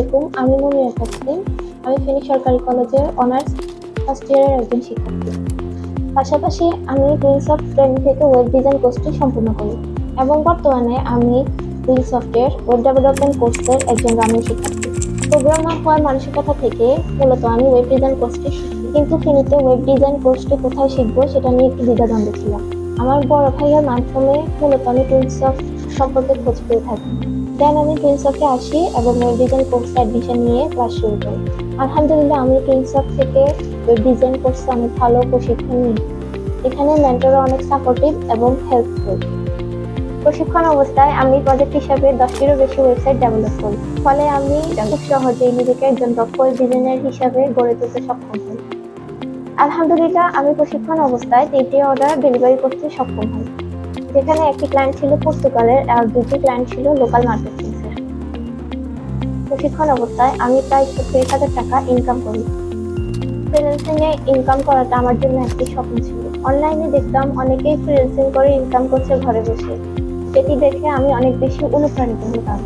আলাইকুম, আমি মুনিয়া তাসলিম। আমি ফেনী সরকারি কলেজের অনার্স ফার্স্ট ইয়ারের একজন শিক্ষার্থী। পাশাপাশি আমি উইংসফট ট্রেনিং থেকে ওয়েব ডিজাইন কোর্সটি সম্পূর্ণ করি এবং বর্তমানে আমি উইংসফটের ওয়েব ডেভেলপমেন্ট কোর্সের একজন রানিং শিক্ষার্থী। প্রোগ্রামার হওয়ার মানসিকতা থেকে মূলত আমি ওয়েব ডিজাইন কোর্সটি শিখি, কিন্তু ফেনীতে ওয়েব ডিজাইন কোর্সটি কোথায় শিখবো সেটা নিয়ে একটু দ্বিধাদ্বন্দ্বে ছিলাম। আমার বড় ভাইয়ের মাধ্যমে মূলত আমি উইংসফট সম্পর্কে খোঁজ পেয়ে থাকি। দেন আমি উইংসফটে আসি এবং ওয়েব ডিজাইন কোর্সে অ্যাডমিশন নিয়ে ক্লাস শুরু করি। আলহামদুলিল্লাহ, আমি উইংসফট থেকে ওয়েব ডিজাইন কোর্সে অনেক ভালো প্রশিক্ষণ নিই। এখানে মেন্টররা অনেক সাপোর্টিভ এবং হেল্পফুল। প্রশিক্ষণ অবস্থায় আমি প্রজেক্ট হিসাবে 10টিরও বেশি ওয়েবসাইট ডেভেলপ করি, ফলে আমি খুব সহজেই নিজেকে একজন দক্ষ ওয়েব ডিজাইনার হিসাবে গড়ে তুলতে সক্ষম হই। আলহামদুলিল্লাহ, আমি প্রশিক্ষণ অবস্থায় 3টি অর্ডার ডেলিভারি করতে সক্ষম হই, যেখানে একটি ক্লায়েন্ট ছিল পর্তুগালের আর 2টি ক্লায়েন্ট ছিল লোকাল মার্কেটপ্লেসের। প্রশিক্ষণ অবস্থায় আমি প্রায় 30,000 টাকা ইনকাম করি। ফ্রিল্যান্সিং এ ইনকাম করাটা আমার জন্য একটি স্বপ্ন ছিল। অনলাইনে দেখতাম অনেকেই ফ্রিল্যান্সিং করে ইনকাম করছে ঘরে বসে, যেটি দেখে আমি অনেক বেশি অনুপ্রাণিত হতাম।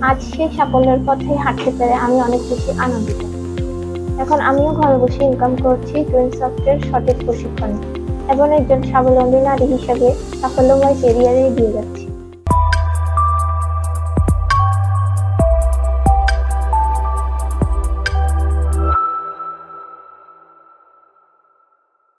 আজ সেই সাফল্যের পথে হাঁটতে পেরে আমি অনেক বেশি আনন্দিত। এখন আমিও ঘরে বসে ইনকাম করছি উইংসফটের সঠিক প্রশিক্ষণে এবং একজন স্বাবলম্বী নারী হিসেবে সাফল্যময় ক্যারিয়ারে এগিয়ে যাচ্ছি।